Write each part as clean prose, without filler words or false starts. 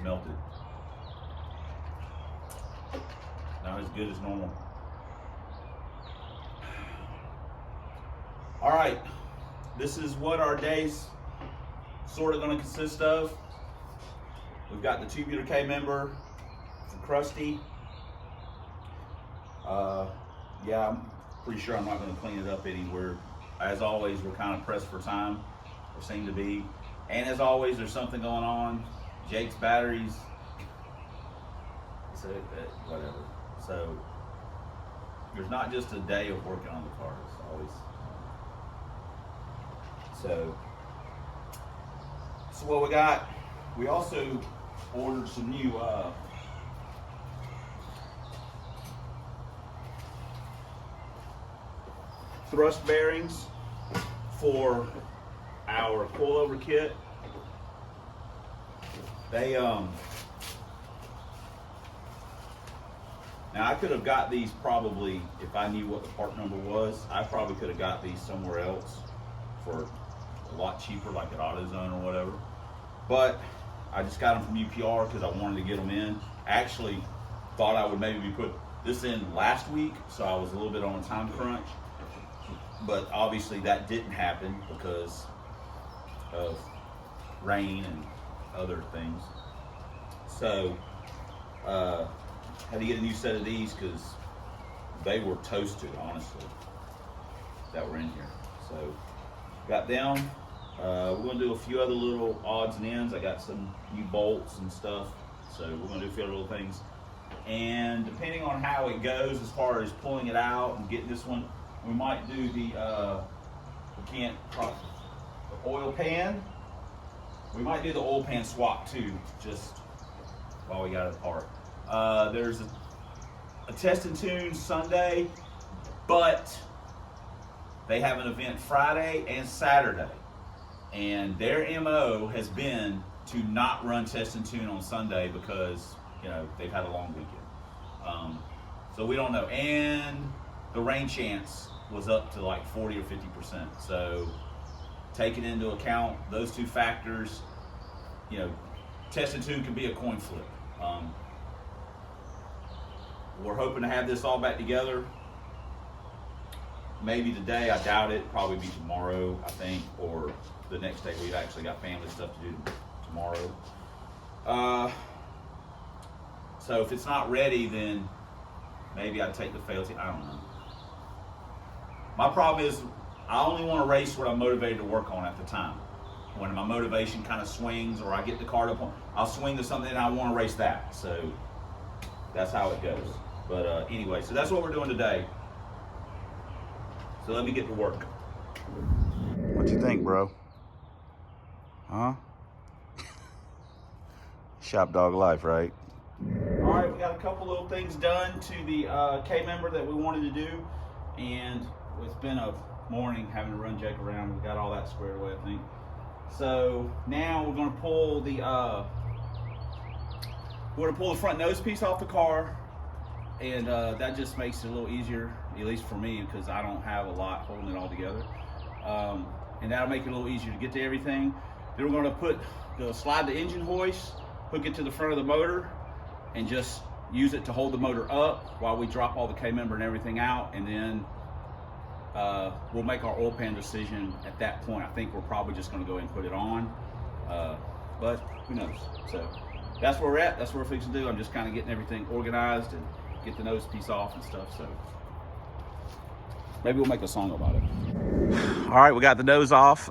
melted. Not as good as normal. All right, this is what our day's sort of going to consist of. We've got the tubular K member for Krusty. Yeah, I'm pretty sure I'm not going to clean it up anywhere. As always, we're kind of pressed for time, or seem to be. And as always, there's something going on. Jake's batteries, so whatever. So there's not just a day of working on the car. It's always. So what we got, we also ordered some new thrust bearings for our coilover kit. They now I could have got these probably, if I knew what the part number was, I probably could have got these somewhere else for a lot cheaper, like at AutoZone or whatever. But I just got them from UPR because I wanted to get them in. Actually thought I would maybe put this in last week, so I was a little bit on a time crunch. But obviously that didn't happen because of rain and other things. So had to get a new set of these because they were toasted, honestly, that were in here. So got them. We're going to do a few other little odds and ends. I got some new bolts and stuff, so we're going to do a few other little things. And depending on how it goes as far as pulling it out and getting this one, we might do the the oil pan. We might do the oil pan swap too, just while we got it apart. There's a test and tune Sunday, but they have an event Friday and Saturday. And their MO has been to not run test and tune on Sunday because, you know, they've had a long weekend. So we don't know. And the rain chance was up to like 40 or 50%. So taking into account those two factors, you know, test and tune can be a coin flip. We're hoping to have this all back together. Maybe today, I doubt it. Probably be tomorrow, I think, or the next day. We've actually got family stuff to do tomorrow. So if it's not ready, then maybe I'd take the failty. I don't know. My problem is I only want to race what I'm motivated to work on at the time. When my motivation kind of swings or I get the card up on, I'll swing to something and I want to race that. So that's how it goes. But anyway, so that's what we're doing today. So let me get to work. What you think, bro? Huh? Shop dog life, right? All right, we got a couple little things done to the K member that we wanted to do, and it's been a morning having to run Jake around. We got all that squared away, I think. So now we're going to pull the front nose piece off the car, and that just makes it a little easier, at least for me, because I don't have a lot holding it all together. And that'll make it a little easier to get to everything. Then we're going to slide the engine hoist, hook it to the front of the motor, and just use it to hold the motor up while we drop all the K member and everything out, and then we'll make our oil pan decision at that point. I think we're probably just going to go ahead and put it on, but who knows. So that's where we're at. That's what we're fixing to do. I'm just kind of getting everything organized and get the nose piece off and stuff. So maybe we'll make a song about it. All right, we got the nose off.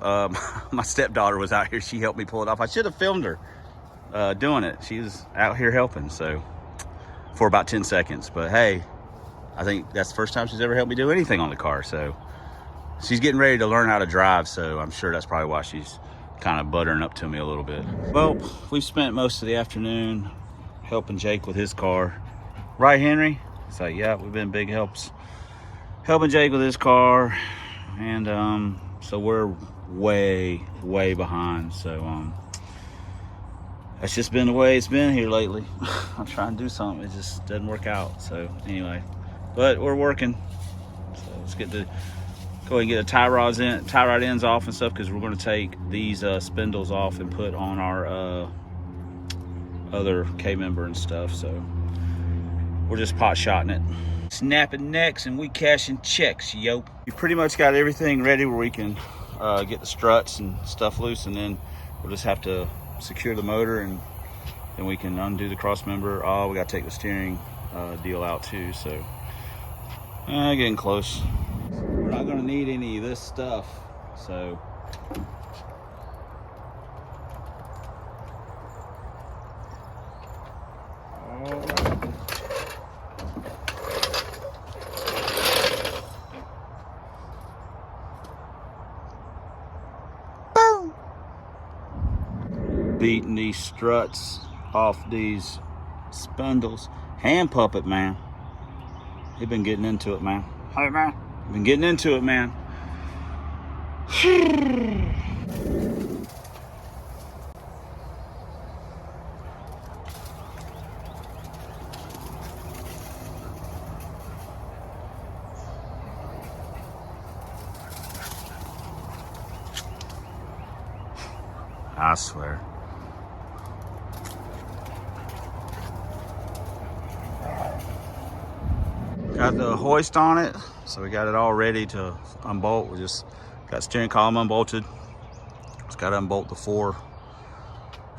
My stepdaughter was out here. She helped me pull it off. I should have filmed her doing it. She was out here helping, so for about 10 seconds. But hey, I think that's the first time she's ever helped me do anything on the car. So she's getting ready to learn how to drive. So I'm sure that's probably why she's kind of buttering up to me a little bit. Well, we've spent most of the afternoon helping Jake with his car. Right, Henry? It's like, yeah, we've been big helps. Helping Jake with his car. And so we're way behind. So that's just been the way it's been here lately. I'm trying to do something, it just doesn't work out. So anyway, but we're working. So let's get the go ahead and get the tie rod ends off and stuff, because we're going to take these spindles off and put on our other K-member and stuff, so we're just pot shotting it. Snapping necks and we cashing checks, yo. We pretty much got everything ready where we can get the struts and stuff loose, and then we'll just have to secure the motor, and then we can undo the cross member. Oh, we got to take the steering deal out too, so getting close. We're not going to need any of this stuff, so beating these struts off these spindles. Hand puppet, man. He been getting into it, man. Hey, man. Been getting into it, man. I swear. Got the hoist on it, so we got it all ready to unbolt. We just got steering column unbolted. Just got to unbolt the four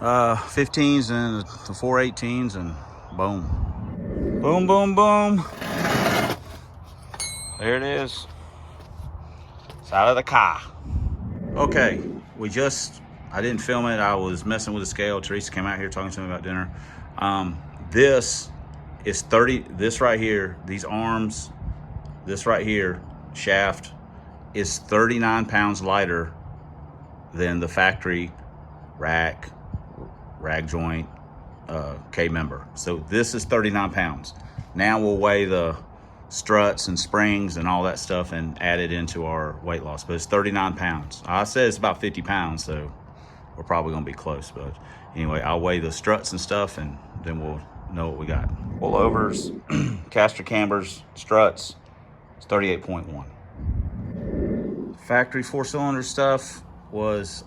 15s and the four 18s, and boom. Boom, boom, boom. There it is. It's out of the car. Okay, I didn't film it. I was messing with the scale. Teresa came out here talking to me about dinner. This is 30, this right here, these arms, this right here, shaft, is 39 pounds lighter than the factory rag joint K-member. So this is 39 pounds. Now we'll weigh the struts and springs and all that stuff and add it into our weight loss, but it's 39 pounds. I said it's about 50 pounds, so we're probably gonna be close, but anyway, I'll weigh the struts and stuff, and then we'll know what we got. Pullovers, caster cambers, struts, it's 38.1. Factory 4-cylinder stuff was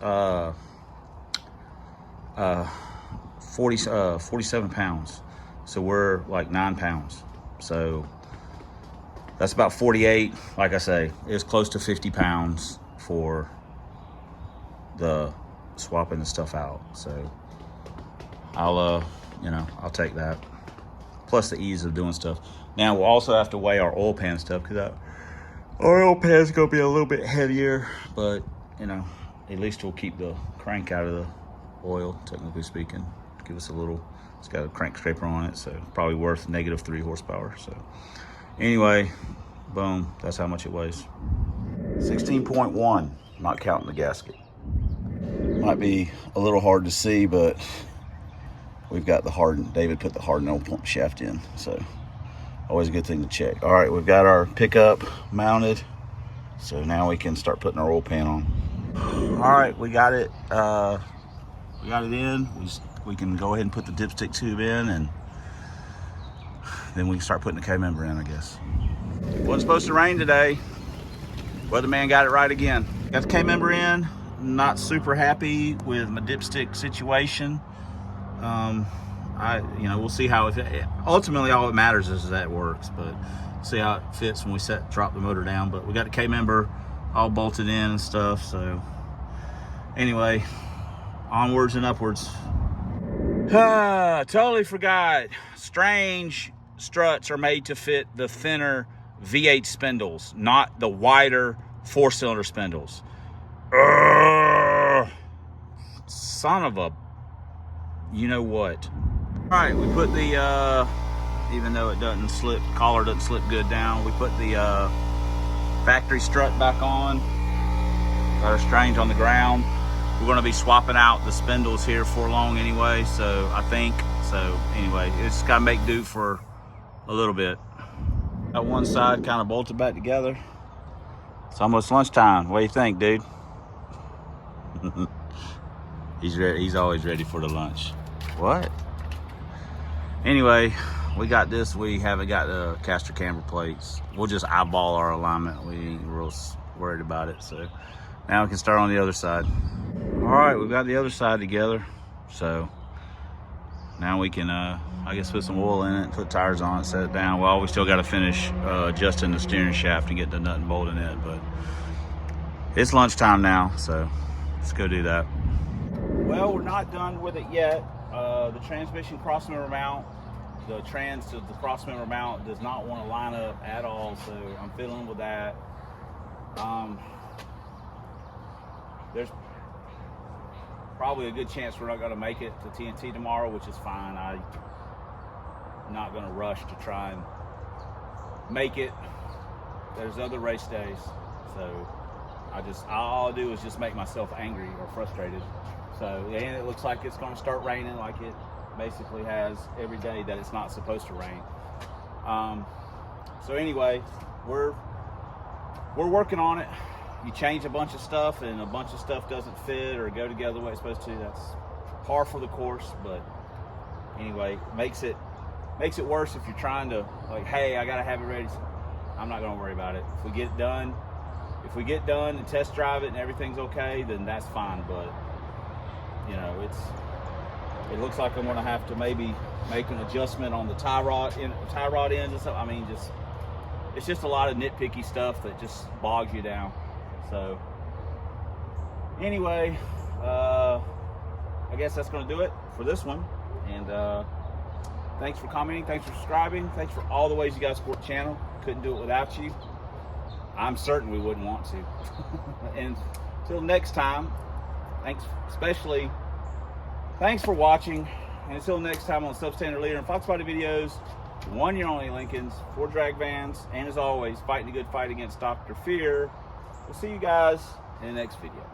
47 pounds. So we're like 9 pounds. So that's about 48. Like I say, it's close to 50 pounds for the swapping the stuff out. So I'll take that. Plus the ease of doing stuff. Now we'll also have to weigh our oil pan stuff, because our oil pan's gonna be a little bit heavier, but at least we'll keep the crank out of the oil, technically speaking. Give us a little, it's got a crank scraper on it, so probably worth -3 horsepower. So anyway, boom, that's how much it weighs. 16.1, not counting the gasket. Might be a little hard to see, but we've got the hardened, David put the hardened oil pump shaft in, so always a good thing to check. All right, we've got our pickup mounted, so now we can start putting our oil pan on. All right, we got it in. We can go ahead and put the dipstick tube in, and then we can start putting the K-member in, I guess. Wasn't supposed to rain today. Weatherman got it right again. Got the K-member in. Not super happy with my dipstick situation. We'll see how ultimately all that matters is that it works, but see how it fits when we drop the motor down. But we got the K-member all bolted in and stuff, so anyway, onwards and upwards. Totally forgot. Strange struts are made to fit the thinner V8 spindles, not the wider 4-cylinder spindles. Son of a, you know what? All right, we put the, even though it doesn't slip, collar doesn't slip good down, we put the factory strut back on. Got our strange on the ground. We're gonna be swapping out the spindles here for long anyway, so I think. So anyway, it's gotta make do for a little bit. Got one side kind of bolted back together. It's almost lunchtime. What do you think, dude? He's ready. He's always ready for the lunch. What? Anyway, we got this. We haven't got the caster camber plates. We'll just eyeball our alignment. We ain't real worried about it. So now we can start on the other side. All right, we've got the other side together. So Now we can, I guess, put some oil in it, put tires on it, set it down. Well, we still got to finish adjusting the steering shaft and get the nut and bolt in it, but it's lunchtime now, so let's go do that. Well, we're not done with it yet. The transmission crossmember mount, the trans to the crossmember mount does not want to line up at all, so I'm fiddling with that. There's probably a good chance we're not going to make it to TNT tomorrow, which is fine. I'm not going to rush to try and make it. There's other race days, so all I'll do is just make myself angry or frustrated. So, and it looks like it's going to start raining like it basically has every day that it's not supposed to rain. So anyway, we're working on it. You change a bunch of stuff and a bunch of stuff doesn't fit or go together the way it's supposed to. That's par for the course, but anyway, makes it worse if you're trying to, like, hey, I gotta have it ready. I'm not gonna worry about it. If we get done and test drive it and everything's okay, then that's fine. But you know, it looks like I'm gonna have to maybe make an adjustment on the tie rod ends and stuff. I mean, it's just a lot of nitpicky stuff that just bogs you down. So anyway, I guess that's gonna do it for this one. And thanks for commenting, thanks for subscribing, thanks for all the ways you guys support the channel. Couldn't do it without you. I'm certain we wouldn't want to. And until next time, thanks for watching. And until next time on Substandard Leader and Fox Body videos, 1 year only Lincolns, 4 drag vans, and as always, fighting a good fight against Dr. Fear. We'll see you guys in the next video.